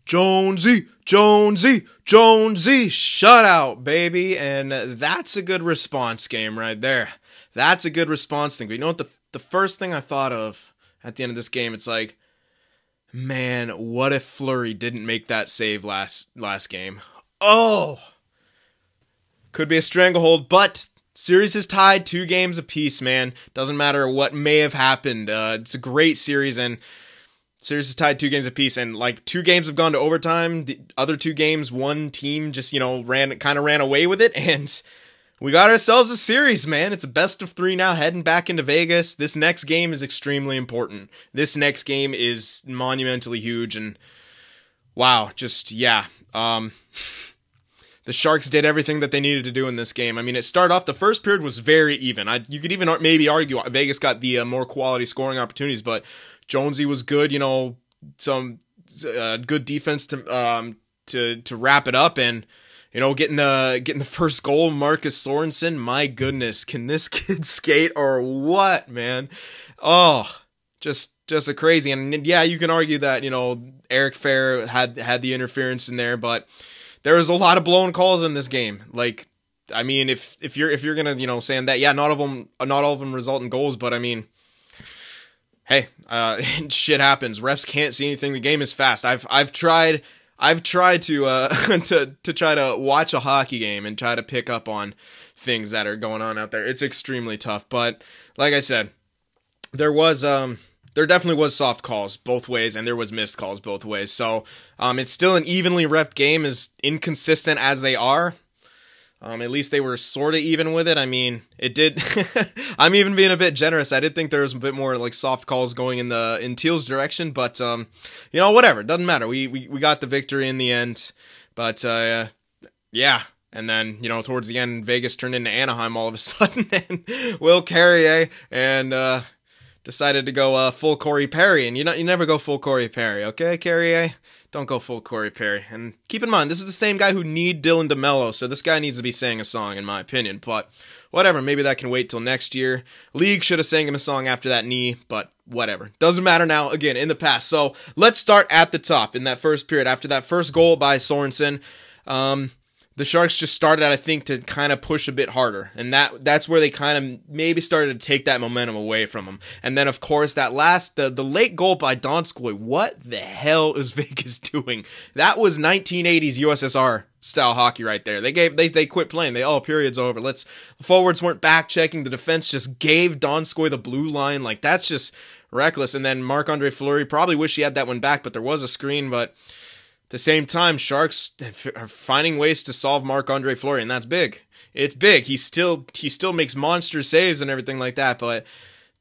Jonesy, shutout, baby. And that's a good response game right there. That's a good response thing. But you know what the first thing I thought of at the end of this game, it's like, man, what if Fleury didn't make that save last game? Oh! Could be a stranglehold, but series is tied 2 games apiece, man. Doesn't matter what may have happened. It's a great series, and series is tied 2 games apiece, and like 2 games have gone to overtime. The other 2 games, one team just, ran away with it, and we got ourselves a series, man. It's a best of 3 now, heading back into Vegas. This next game is extremely important. This next game is monumentally huge, and wow, just, yeah. The Sharks did everything that they needed to do in this game. I mean, it started off, the first period was very even. You could even maybe argue Vegas got the more quality scoring opportunities, but Jonesy was good, some good defense to wrap it up, and getting the first goal, Marcus Sorensen. My goodness, can this kid skate or what, man? Oh, just a crazy. And yeah, you can argue that Eric Fair had the interference in there, but there was a lot of blown calls in this game. Like, I mean, if you're gonna saying that, yeah, not all of them result in goals, but I mean, hey, shit happens. Refs can't see anything. The game is fast. I've tried to try to watch a hockey game and try to pick up on things that are going on out there. It's extremely tough, but like I said, there definitely was soft calls both ways, and there was missed calls both ways. So it's still an evenly reffed game, as inconsistent as they are. At least they were sort of even with it. I mean, it did. I'm even being a bit generous. I did think there was a bit more like soft calls going in Teal's direction, but whatever. Doesn't matter. We got the victory in the end. But yeah. And then towards the end, Vegas turned into Anaheim all of a sudden, and Will Carrier and decided to go full Corey Perry, and you never go full Corey Perry, okay, Carrier? Don't go full Corey Perry. And keep in mind, this is the same guy who kneed Dylan DeMello, so this guy needs to be sang a song, in my opinion. But whatever, maybe that can wait till next year. League should have sang him a song after that knee, but whatever. Doesn't matter now, again, in the past. So let's start at the top in that first period. After that first goal by Sorensen, the Sharks just started, I think, to kind of push a bit harder. And that's where they kind of maybe started to take that momentum away from them. And then, of course, that the late goal by Donskoy. What the hell is Vegas doing? That was 1980s USSR style hockey right there. They quit playing. Period's over. The forwards weren't back checking. The defense just gave Donskoy the blue line. Like, that's just reckless. And then Marc-Andre Fleury, probably wish he had that one back, but there was a screen, but at the same time, Sharks are finding ways to solve Marc-Andre Fleury, and that's big. It's big. He still makes monster saves and everything like that, but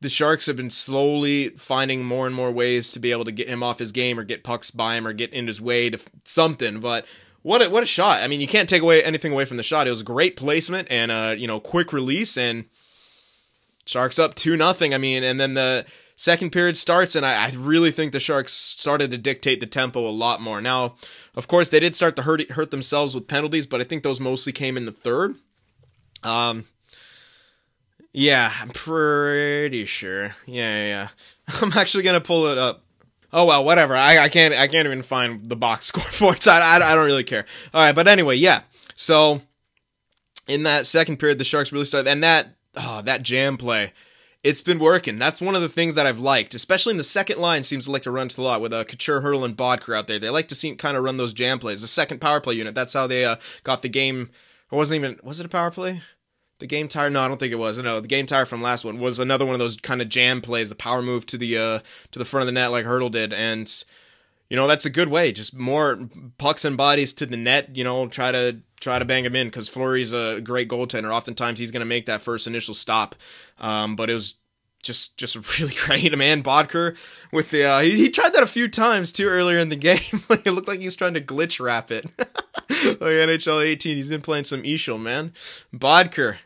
the Sharks have been slowly finding more and more ways to be able to get him off his game or get pucks by him or get in his way to something. But what a shot. I mean, you can't take anything away from the shot. It was a great placement and quick release, and Sharks up 2-0. I mean, and then the second period starts, and I really think the Sharks started to dictate the tempo a lot more. Now, of course, they did start to hurt themselves with penalties, but I think those mostly came in the third. Yeah, I'm pretty sure. Yeah. I'm actually gonna pull it up. Oh well, whatever. I can't even find the box score for it. So I don't really care. All right, but anyway, yeah. So in that second period, the Sharks really started, and that jam play. It's been working. That's one of the things that I've liked, especially in the second line. Seems to like to run to the lot with Couture, Hurdle, and Bodker out there. They like to kind of run those jam plays. The second power play unit. That's how they got the game. Or was it a power play? The game tire? No, I don't think it was. No, the game tire from last one was another one of those kind of jam plays. The power move to the front of the net like Hurdle did, and that's a good way. Just more pucks and bodies to the net. Try to bang him in, because Fleury's a great goaltender. Oftentimes he's going to make that first initial stop. But it was just really great, man. Bodker with the he tried that a few times too earlier in the game. It looked like he was trying to glitch wrap it. Like NHL 18, he's been playing some Eschel, man. Bodker,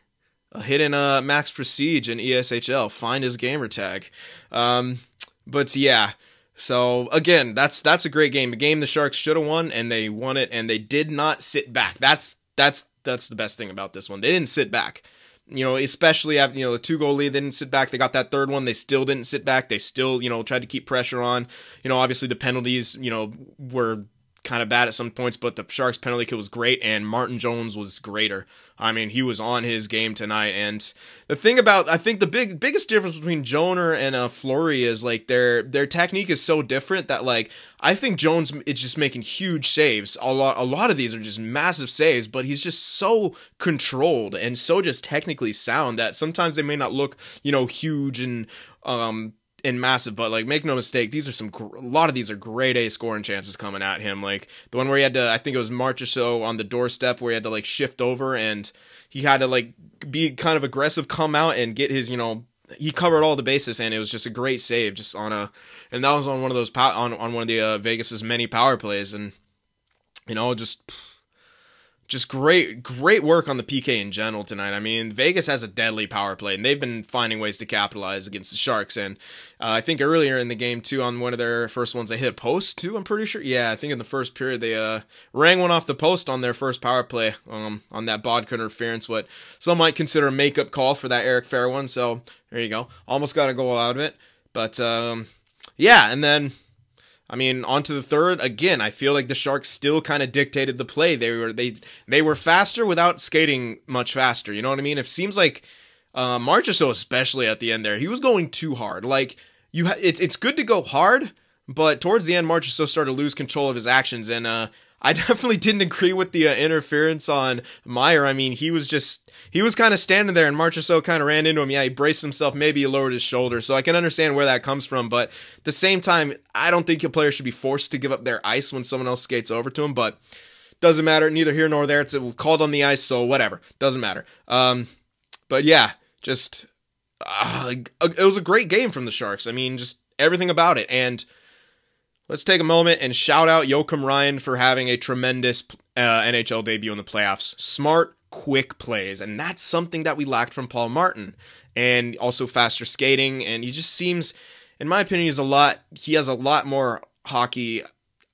a hit in Max Prestige in ESHL. Find his gamer tag. But yeah. So again, that's a great game. A game the Sharks should have won, and they won it, and they did not sit back. That's the best thing about this one. They didn't sit back. Especially after the 2-goal lead, they didn't sit back. They got that third one, they still didn't sit back. They still tried to keep pressure on. Obviously the penalties were kind of bad at some points, but the Sharks penalty kill was great, and Martin Jones was greater. I mean, he was on his game tonight, and the thing about, I think the biggest difference between Joner and Fleury is, like, their technique is so different that, like, I think Jones is just making huge saves. A lot of these are just massive saves, but he's just so controlled and so just technically sound that sometimes they may not look, you know, huge and massive, but, like, make no mistake, these are a lot of these are grade A scoring chances coming at him. Like the one where he had to, I think it was March or so on the doorstep, where he had to, like, shift over and he had to, like, be kind of aggressive, come out and get his, you know, he covered all the bases, and it was just a great save, just on and that was on one of those on one of the Vegas's many power plays, and, you know, just great work on the PK in general tonight. I mean, Vegas has a deadly power play, and they've been finding ways to capitalize against the Sharks. And I think earlier in the game, too, on one of their first ones, they hit a post, too, I'm pretty sure. Yeah, I think in the first period, they rang one off the post on their first power play on that Bodker interference, what some might consider a makeup call for that Eric Fair one. So there you go. Almost got a goal out of it. But, yeah, and then, I mean, on to the third. Again, I feel like the Sharks still kind of dictated the play. They were faster without skating much faster. You know what I mean? It seems like Marchessault, especially at the end there, he was going too hard. Like, it's good to go hard, but towards the end, Marchessault started to lose control of his actions, and I definitely didn't agree with the interference on Meier. I mean, he was kind of standing there, and Marchessault kind of ran into him. Yeah, he braced himself, maybe he lowered his shoulder, so I can understand where that comes from, but at the same time, I don't think a player should be forced to give up their ice when someone else skates over to him, but doesn't matter, neither here nor there. It's called on the ice, so whatever, doesn't matter. But yeah, just it was a great game from the Sharks. I mean, just everything about it, and let's take a moment and shout out Joakim Ryan for having a tremendous NHL debut in the playoffs. Smart, quick plays, and that's something that we lacked from Paul Martin. And also faster skating, and he just seems, in my opinion, he has a lot more hockey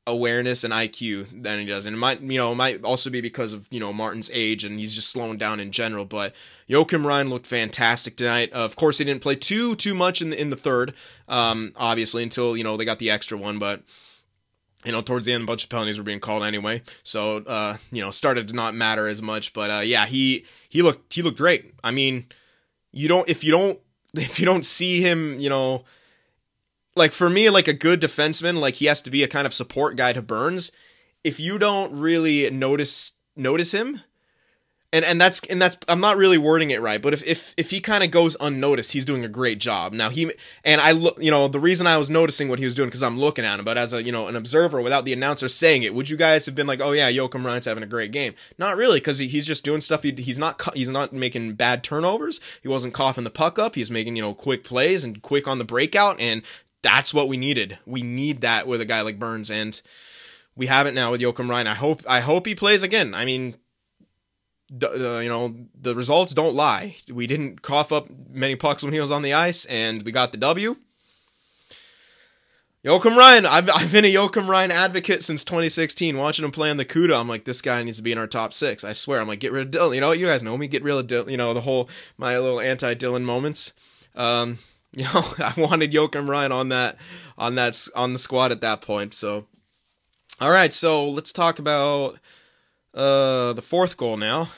awareness and IQ than he does. And it might also be because of, you know, Martin's age, and he's just slowing down in general. But Joakim Ryan looked fantastic tonight. Of course, he didn't play too much in the third, obviously, until, you know, they got the extra one. But, you know, towards the end, a bunch of penalties were being called anyway, so you know, started to not matter as much. But yeah, he looked great. I mean, if you don't see him, you know, like, for me, like, a good defenseman, like, he has to be a kind of support guy to Burns. If you don't really notice him, and that's I'm not really wording it right, but if he kind of goes unnoticed, he's doing a great job. Now the reason I was noticing what he was doing, because I'm looking at him, but as a, you know, an observer without the announcer saying it, would you guys have been like, oh yeah, Joakim Ryan's having a great game? Not really, because he's just doing stuff. He's not making bad turnovers. He wasn't coughing the puck up. He's making, you know, quick plays and quick on the breakout, and that's what we needed. We need that with a guy like Burns, and we have it now with Joakim Ryan. I hope he plays again. I mean, you know, the results don't lie. We didn't cough up many pucks when he was on the ice, and we got the W. Joakim Ryan, I've been a Joakim Ryan advocate since 2016. Watching him play on the CUDA, I'm like, this guy needs to be in our top 6. I swear. I'm like, get rid of Dylan. You know, you guys know me. Get rid of Dylan. You know, my little anti-Dylan moments. You know, I wanted Joakim Ryan on the squad at that point. So, all right, so let's talk about the fourth goal now.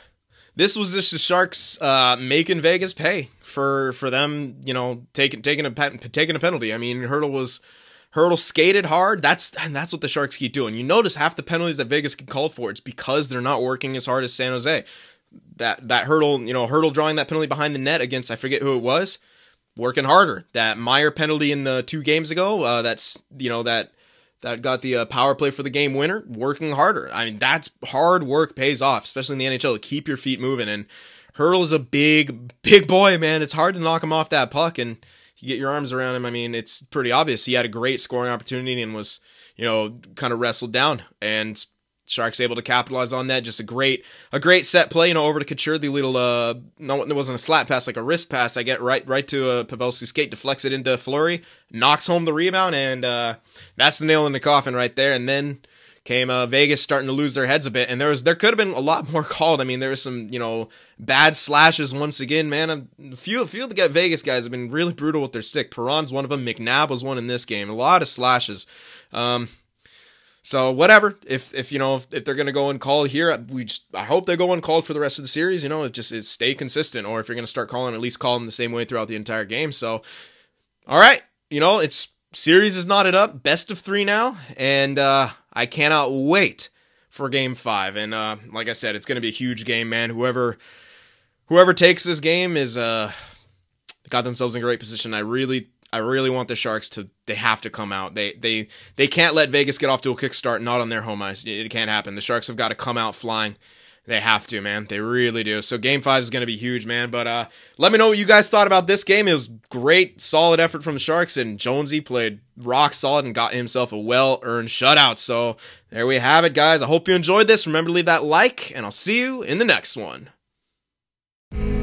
This was just the Sharks making Vegas pay for them, you know, taking a penalty. I mean, Hurdle skated hard. That's what the Sharks keep doing. You notice half the penalties that Vegas can call for, it's because they're not working as hard as San Jose. That Hurdle drawing that penalty behind the net against, I forget who it was, working harder. That Meier penalty in the 2 games ago, that got the power play for the game winner, working harder. I mean, that's hard work pays off, especially in the NHL, to keep your feet moving. And Hurdle is a big boy, man. It's hard to knock him off that puck, and you get your arms around him. I mean, it's pretty obvious. He had a great scoring opportunity and was, you know, kind of wrestled down, and Sharks able to capitalize on that. Just a great set play, you know, over to Couture. The little, no, it wasn't a slap pass, like a wrist pass. I get right to Pavelski's skate, deflects it into Fleury, knocks home the rebound, and that's the nail in the coffin right there. And then came Vegas starting to lose their heads a bit, and there could have been a lot more called. I mean, there was some, you know, bad slashes once again, man. A few of the Vegas guys have been really brutal with their stick. Perron's one of them. McNabb was one in this game. A lot of slashes. So whatever, if you know, if they're gonna go and call here, I hope they go uncalled for the rest of the series. You know, it's stay consistent, or if you're gonna start calling, at least call them the same way throughout the entire game. So, all right, you know, series is knotted up, best of 3 now, and I cannot wait for Game 5. And like I said, it's gonna be a huge game, man. Whoever takes this game is got themselves in great position. I really want the Sharks they have to come out. They can't let Vegas get off to a kick start, not on their home ice. It can't happen. The Sharks have got to come out flying. They have to, man. They really do. So Game 5 is going to be huge, man. But let me know what you guys thought about this game. It was great, solid effort from the Sharks, and Jonesy played rock solid and got himself a well-earned shutout. So there we have it, guys. I hope you enjoyed this. Remember to leave that like, and I'll see you in the next one.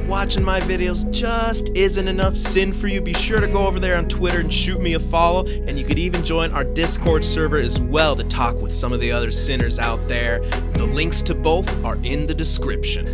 Watching my videos just isn't enough sin for you, be sure to go over there on Twitter and shoot me a follow, and you could even join our Discord server as well to talk with some of the other sinners out there. The links to both are in the description.